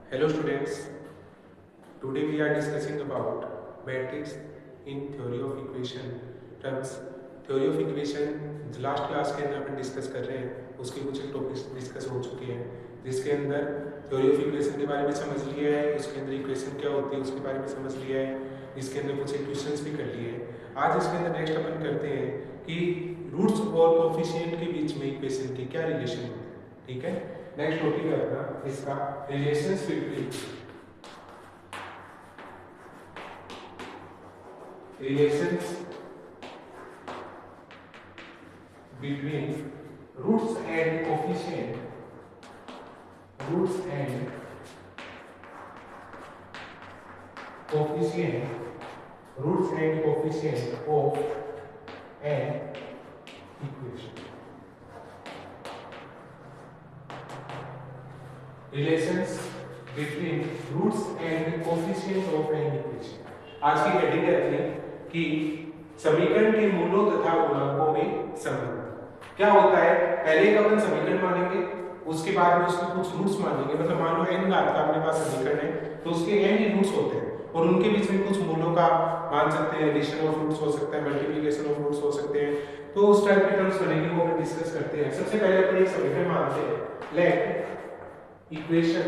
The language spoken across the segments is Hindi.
Hello students, today we are discussing about matrix in theory of equation terms. theory of equation last class के अंदर अपन डिस्कस कर रहे हैं, उसके कुछ एक टॉपिक्स डिस्कस हो चुके हैं, जिसके अंदर theory of equation के बारे में समझ लिया है, उसके अंदर इक्वेशन क्या होती है उसके बारे में समझ लिया है, इसके अंदर कुछ इक्वेशंस भी कर लिए हैं। आज इसके अंदर नेक्स्ट अपन करते हैं कि रूट्स और कोफिशिएंट के बीच में इक्वेशन की क्या रिलेशन होती है। ठीक है, नेक्स्ट टॉपिक है अपना इसका relations between roots and coefficient of an equation. Relations between roots and coefficient of an equation. आज की हेडिंग है अपनी कि समीकरण के मूलों तथा गुणांकों में संबंध। क्या होता है, पहले एक अपन समीकरण मानेंगे, उसके बाद में उसके कुछ रूट्स मानेंगे। मतलब मान लो n घात का अपने पास समीकरण है तो उसके n ही रूट्स होते हैं और उनके बीच में कुछ मूलों का मान सकते हैं, एडिशन ऑफ रूट्स हो सकता है, मल्टीप्लिकेशन ऑफ रूट्स हो सकते हैं। तो उस टाइप के टर्म्स बनेंगे, वो अपन डिस्कस करते हैं। सबसे पहले अपन एक समीकरण मानते हैं, लेट इक्वेशन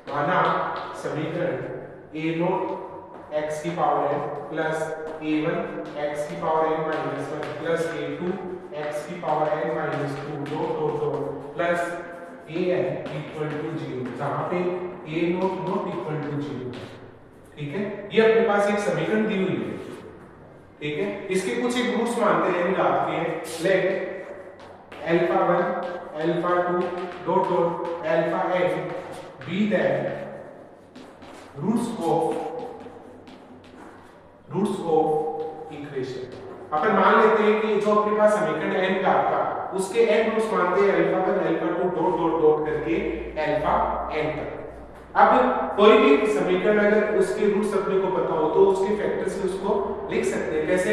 माना समीकरण a0 x की power n plus a1 x की power n minus 1 plus a2 x की power n minus 2 dot plus an equal to 0, जहां पे a0 नॉट इक्वल टू 0। ठीक है, ये अपने पास एक समीकरण दी हुई है। ठीक है, इसके कुछ एक रूट्स मानते हैं, याद किए, let alpha 1 alpha 2 dot alpha n be the roots of equation. अपन मान लेते हैं कि जो अपने पास समीकरण n का आपका, उसके n रूट्स मानते हैं अल्फा 1 अल्फा 2 डॉट करके अल्फा n तक। अब कोई भी समीकरण अगर उसके रूट्स अपने को पता हो तो उसके फैक्टर से उसको लिख सकते हैं। कैसे?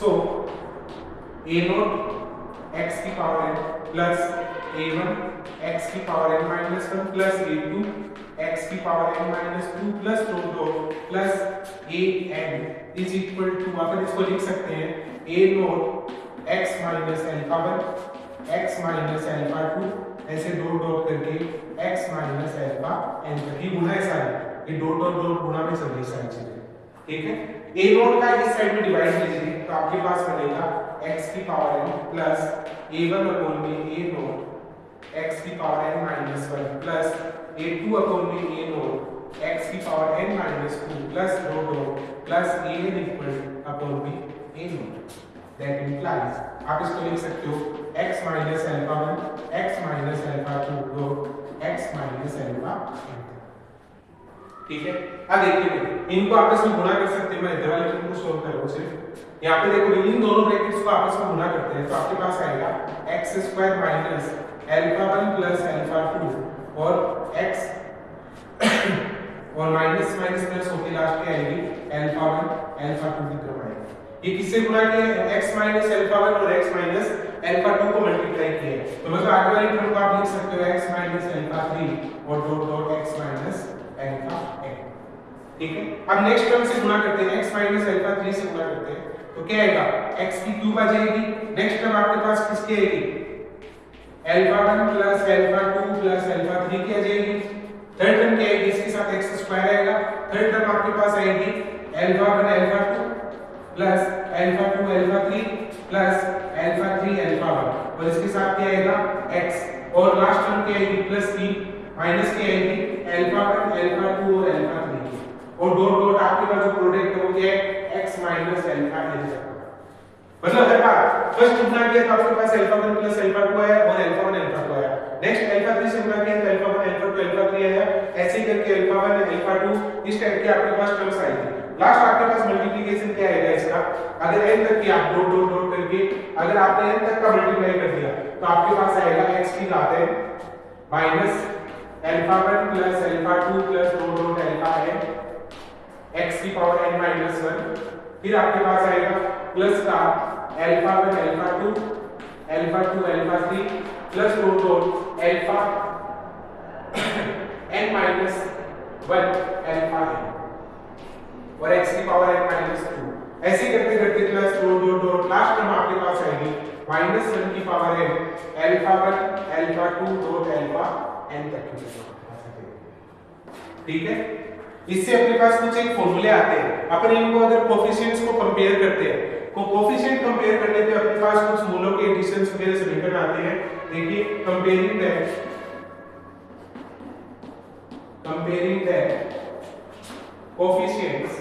सो a0 x की power n plus a1 x की power n minus 1 plus a2 x की power n minus 2 plus dot plus an is equal to, अपन इसको लिख सकते हैं a0 x minus alpha 1 x minus alpha 2 ऐसे डॉट करके x माइनस अल्फा n तक। ये गुना है सारे, ये डॉट गुना में सभी सारी चीजें। ठीक है, a0 का इस साइड में डिवाइड कीजिए तो आपके पास बनेगा x की power n plus a1 upon में a0 x की power n minus 1 plus a2 upon में a0 x की power n minus 2 plus dot plus an equal upon में a0। दैट इंप्लाइज, आप इसको लिख सकते हो x minus alpha 1 x minus alpha 2 dot x minus alpha n। ठीक है, अब देखिए इनको आपस में गुणा कर सकते हैं। मैं इधर वाले टर्म को सॉल्व कर रहा हूं सिर्फ। यहाँ पे देखो इन दोनों ब्रैकेट्स को आपस में गुणा करते हैं तो आपके पास आएगा x square minus alpha 1 plus alpha 2 और x और माइनस माइनस प्लस होके लास्ट पे आएगी अल्फा 1 अल्फा 2 की तरफ आएगी। ये किससे गुणा किया है? x माइनस अल्फा 1 और x माइनस अल्फा 2 को मल्टीप्लाई किया है। तो मतलब आगे वाली टर्म को आप लिख सकते हो x माइनस अल्फा 3 और dot x minus alpha n। ठीक है, अब नेक्स्ट टर्म से गुणा करते हैं, x माइनस अल्फा 3 से गुणा करते हैं तो क्या आएगा? x की क्यूब आ जाएगी। नेक्स्ट टर्म आपके पास किसकी आएगी? Alpha 1 plus alpha 2 plus alpha 3 की आ जाएगी। थर्ड टर्म क्या आएगी? इसके साथ x स्क्वायर आएगा। थर्ड टर्म आपके पास आएगी alpha 1 alpha 2 plus alpha 2 alpha 3 plus alpha 3 alpha 1 और इसके साथ क्या आएगा? x और लास्ट टर्म क्या आएगी? प्लस 3 माइनस क्या आएगी? अल्फा 1 अल्फा 2 और अल्फा 3 और डॉट आपके पास जो प्रोडक्ट है वो क्या है? x minus alpha n। मतलब हर बार फर्स्ट गुणा किया तो आपके पास अल्फा 1 प्लस अल्फा 2 आया और अल्फा 1 अल्फा 2 आया। नेक्स्ट अल्फा 3 से गुणा किया तो अल्फा 1 अल्फा 2 अल्फा 3 आया। ऐसे करके अल्फा 1 अल्फा 2 इस टाइप के आपके पास टर्म्स आएंगे। लास्ट आपके पास मल्टीप्लिकेशन क्या आएगा इसका? अगर n तक की आप डॉट करके अगर आपने n तक का मल्टीप्लाई कर दिया तो आपके पास आएगा x की घात n minus alpha 1 plus alpha 2 plus dot alpha n x की पावर n माइनस 1। फिर आपके पास आएगा प्लस का alpha 1 alpha 2 alpha 3 plus dot alpha 1 alpha n और x की पावर n माइनस 2। ऐसे करते करते plus dot dot dot last term आपके पास आएगी माइनस 1 की power n alpha 1 alpha 2 dot alpha n तक की टर्म। ठीक है, इससे अपने पास कुछ एक फॉर्मूले आते हैं। अपन इनको अगर कोफिशिएंट्स को कंपेयर करते हैं, तो कोफिशिएंट कंपेयर करने पे अपने पास कुछ मूलों के एडिशंस वगैरह समीकरण आते हैं। देखिए कंपेयरिंग द कोफिशिएंट्स।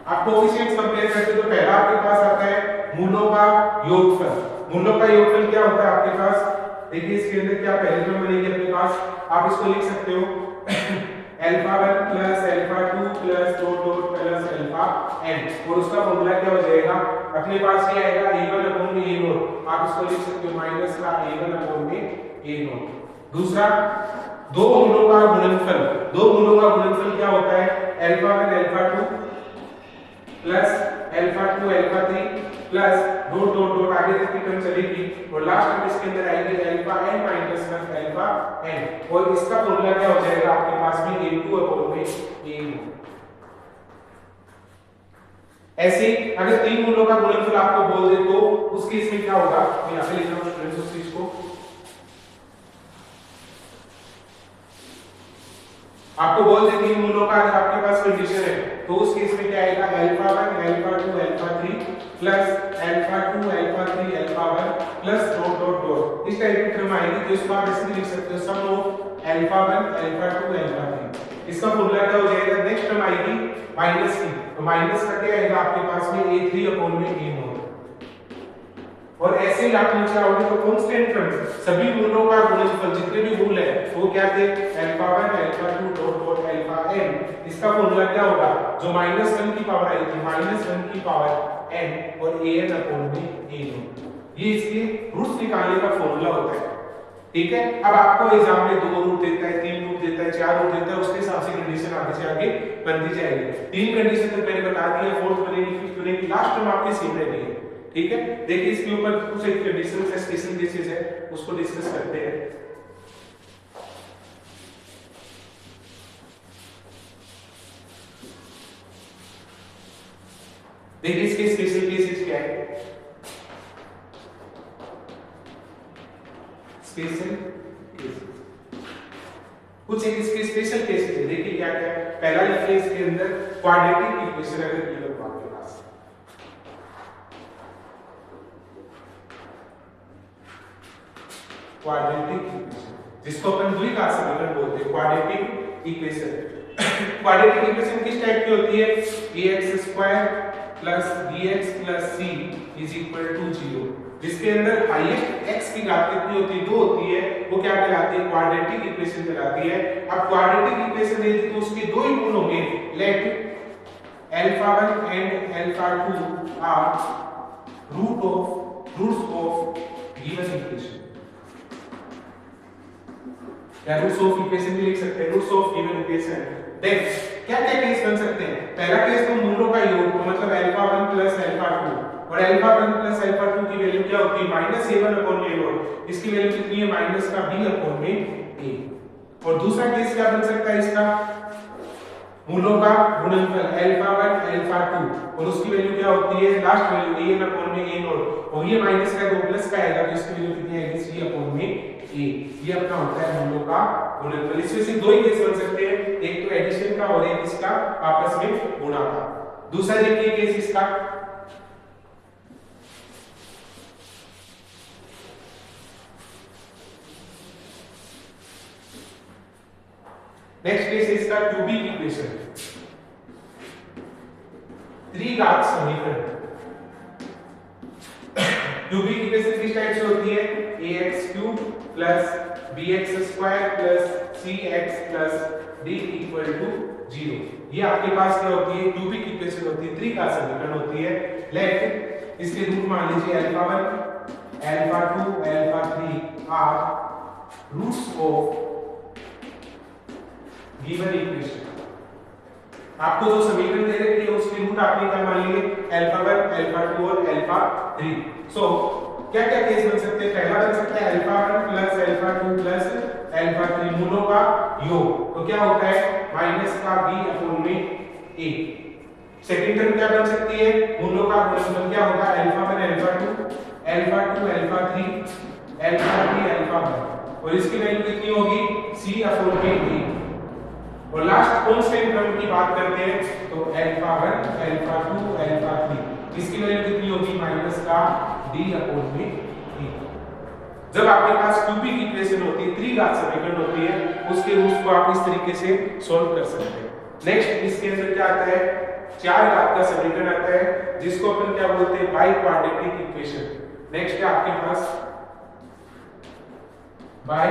आप कोफिशिएंट्स कंपेयर करते तो पहला आपके पास आता है मूलों का योगफल। मूलों का योगफल क्या होता है आपके पास? देखिए इसके अंदर क्या पहले टर्म बनेगी अपने पास, आप इसको लिख सकते हो alpha 1 plus alpha 2 plus dot dot plus alpha n, और उसका फॉर्मूला क्या हो जाएगा अपने पास? ये आएगा a1 अपॉन में a0। आप इसको लिख सकते हो माइनस का a1 अपॉन में a0। दूसरा, दो मूलों का गुणनफल। दो मूलों का गुणनफल क्या होता है? Alpha 1 alpha 2 plus alpha 2 alpha 3 plus dot dot dot आगे तक की टर्म चलेगी और लास्ट में इसके अंदर आएगी alpha n minus 1 alpha n, और इसका फॉर्मूला क्या हो जाएगा आपके पास में a2 अपॉन में a1। ऐसे अगर तीन मूलों का गुणनफल आपको बोल दे तो उस केस में क्या होगा? मैं यहां पे लिख रहा हूं स्टूडेंट्स उस चीज को। आपको बोल दे तीन मूलों का अगर आपके पास कंडीशन है तो उस केस में क्या आएगा? Alpha 1 alpha 2 alpha 3 plus alpha 2 alpha 3 alpha 1 plus dot dot dot. इस टाइप की टर्म आएगी तो इसको आप ऐसे लिख सकते हो सम ऑफ अल्फा 1 अल्फा 2 अल्फा 3। इसका फॉर्मूला क्या हो जाएगा? नेक्स्ट टर्म आएगी माइनस की, तो माइनस का क्या आएगा आपके पास में a3 अपॉन में a0। और ऐसे ही आप नीचे आओगे तो कांस्टेंट टर्म सभी मूलों का गुणनफल जितने भी मूल है वो क्या थे? Alpha 1 alpha 2 dot dot alpha n। इसका फॉर्मूला क्या होगा? जो माइनस 1 की पावर आई थी माइनस 1 की पावर n और an अपॉन में a0। ये इसके रूट्स निकालने का फॉर्मूला होता है। ठीक है, अब आपको एग्जाम में 2 रूट देता है, 3 रूट देता है, 4 रूट देता है, उसके हिसाब से कंडीशन आगे से आगे बनती जाएगी। 3 कंडीशन तो मैंने बता दी है, फोर्थ बनेगी, फिफ्थ बनेगी, लास्ट टर्म आपकी सेम रहेगी। ठीक है, देखिए इसके ऊपर कुछ एक कंडीशन से स्पेशल केसेस है उसको डिस्कस करते हैं। देखिए इसके स्पेशल केसेस क्या है? स्पेशल केसेस, कुछ एक इसके स्पेशल केसेस है। देखिए क्या क्या है। पहला लिखिए इसके अंदर क्वाड्रेटिक इक्वेशन अगर गिवन हो आपके पास, क्वाड्रेटिक इक्वेशन जिसको अपन द्विघात समीकरण बोलते हैं, क्वाड्रेटिक इक्वेशन। क्वाड्रेटिक इक्वेशन किस टाइप की होती है? ax² plus bx plus c is equal to 0, जिसके अंदर हाईएस्ट x की घात कितनी होती है? 2 होती है, वो क्या कहलाती है? क्वाड्रेटिक इक्वेशन कहलाती है। अब क्वाड्रेटिक इक्वेशन है तो उसके दो ही मूल होंगे, let alpha 1 and alpha 2 are roots of given equation, या रूट्स ऑफ इक्वेशन भी लिख सकते हैं, रूट्स ऑफ गिवन इक्वेशन। देख क्या क्या केस बन सकते हैं? पहला केस तो मूलों का योग, तो मतलब अल्फा 1 प्लस अल्फा 2, और अल्फा 1 प्लस अल्फा 2 की वैल्यू क्या होती है? Minus a1 upon a0। इसकी वैल्यू कितनी है? माइनस का b अपॉन में a। और दूसरा केस क्या बन सकता है इसका? मूलों का गुणनफल अल्फा 1 अल्फा 2, और उसकी वैल्यू क्या होती है? लास्ट वैल्यू a1 अपॉन में a0, और ये माइनस का 2 प्लस का आएगा तो इसकी वैल्यू कितनी आएगी? c अपॉन में a। ये अपना होता है मूलों का गुणनफल। इसमें से दो ही केस बन सकते हैं, एक तो एडिशन का और एक इसका आपस में गुणा का। दूसरा देखिए केस इसका, नेक्स्ट केस इसका क्यूबिक इक्वेशन, त्रिघात समीकरण। क्यूबिक इक्वेशन किस टाइप से होती है? ax³ plus bx² plus cx plus d equal to 0। ये आपके पास क्या होती है? क्यूबिक इक्वेशन होती है, त्रिघात समीकरण होती है। लेट इसके रूट मान लीजिए alpha 1 alpha 2 alpha 3 are roots of given equation. आपको जो समीकरण दे रखी है उसके रूट आपने क्या मान लिए? अल्फा 1 अल्फा 2 और अल्फा 3। सो क्या क्या केस बन सकते हैं? पहला बन सकता है alpha 1 plus alpha 2 plus alpha 3, मूलों का योग, तो क्या होता है माइनस का b अपॉन में a। सेकंड टर्म क्या बन सकती है, मूलों का गुणनफल क्या होगा, alpha 1 alpha 2 alpha 2 alpha 3 alpha 3 alpha 1, और इसकी वैल्यू कितनी होगी c अपॉन में a। और लास्ट कांस्टेंट टर्म की बात करते हैं तो अल्फा 1 अल्फा 2 अल्फा 3, इसकी वैल्यू कितनी होगी माइनस का d अपॉन में e। जब आपके पास क्यूबिक इक्वेशन होती है, त्रिघात समीकरण होती है, उसके रूट्स को आप इस तरीके से सॉल्व कर सकते हैं। नेक्स्ट इसके अंदर क्या आता है, चार घात का समीकरण आता है जिसको अपन क्या बोलते हैं बाई क्वाड्रेटिक इक्वेशन। नेक्स्ट है आपके पास बाई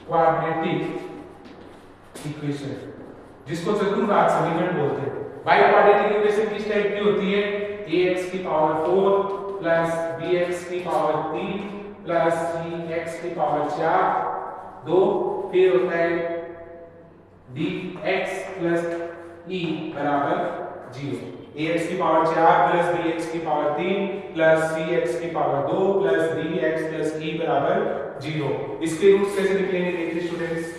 क्वाड्रेटिक इक्वेशन, जिसको चतुर्घात समीकरण बोलते हैं। बाई क्वाड्रेटिक इक्वेशन किस टाइप की होती है, ax की पावर 4 प्लस bx की पावर 3 प्लस cx की पावर 4 2, फिर होता है dx प्लस e बराबर 0, ax की पावर 4 प्लस bx की पावर 3 प्लस cx की power 2 plus dx plus e बराबर 0। इसके रूट्स कैसे निकलेंगे देखिए स्टूडेंट्स।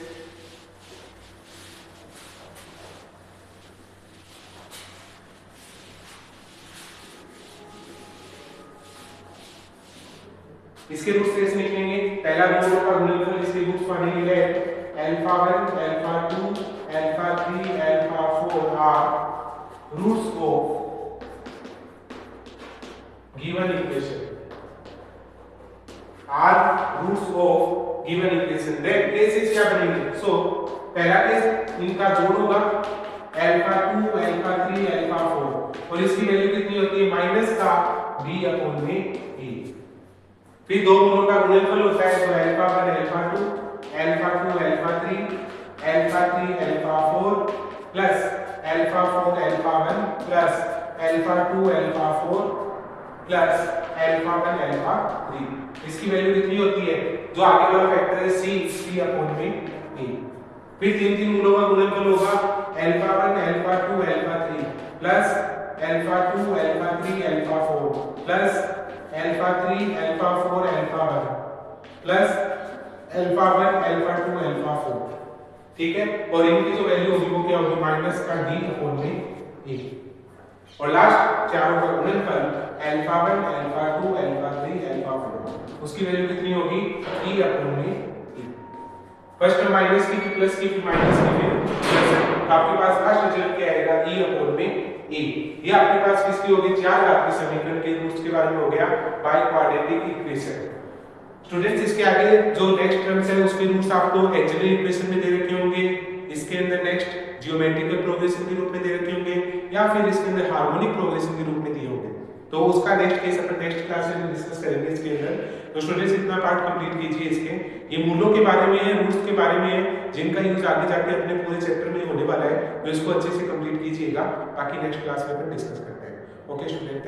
इसके रूट्स कैसे निकलेंगे, पहला मूलों का गुणनफल, इसके रूट्स पाने के लिए alpha 1 alpha 2 alpha 3 alpha 4 are roots of given equation, are roots of given equation. Then cases क्या बनेंगे, सो पहला केस इनका जोड़ होगा अल्फा 2 अल्फा 3 अल्फा 4, और इसकी वैल्यू कितनी होती है माइनस का b अपॉन में e। फिर दो मूलों का गुणनफल होता है तो alpha 1 alpha 2 alpha 2 alpha 3 alpha 3 alpha 4 plus alpha 4 alpha 1 plus alpha 2 alpha 4 plus alpha 1 alpha 3। इसकी वैल्यू कितनी होती है, जो आगे वाला फैक्टर है c अपॉन में a। फिर तीन मूलों का गुणनफल होगा alpha 1 alpha 2 alpha 3 plus alpha 2 alpha 3 alpha 4 plus alpha 3 alpha 4 alpha 1 plus alpha 1 alpha 2 alpha 4, ठीक है। और इनकी जो वैल्यू होगी वो क्या होगी माइनस का d अपॉन में a। और लास्ट चारों का गुणनफल अल्फा 1 अल्फा 2 अल्फा 3 अल्फा 4, उसकी वैल्यू कितनी होगी e अपॉन में e। फर्स्ट में माइनस की, फिर प्लस की, फिर माइनस की, फिर प्लस, आपके पास लास्ट रिजल्ट क्या आएगा e अपॉन में a। ये आपके पास किसकी होगी, चार घात के समीकरण के रूट्स के बारे में हो गया बाई क्वाड्रेटिक इक्वेशन। स्टूडेंट्स इसके आगे जो नेक्स्ट टर्म्स है उसके रूट्स आपको एक्चुअली इक्वेशन में दे रखे होंगे, इसके अंदर नेक्स्ट जियोमेट्रिकल प्रोग्रेशन के रूप में दे रखे होंगे, या फिर इसके अंदर हार्मोनिक प्रोग्रेशन के रूप में दिए होंगे। तो उसका नेक्स्ट केस अपन नेक्स्ट क्लास में डिस्कस करेंगे इसके अंदर। तो स्टूडेंट्स इतना पार्ट कंप्लीट कीजिए इसके, ये मूलों के बारे में है, रूट्स के बारे में है, जिनका यूज आगे जाके अपने पूरे चैप्टर में होने वाला है, तो इसको अच्छे से कंप्लीट कीजिएगा, बाकी नेक्स्ट क्लास में अपन डिस्कस करते हैं। Okay student.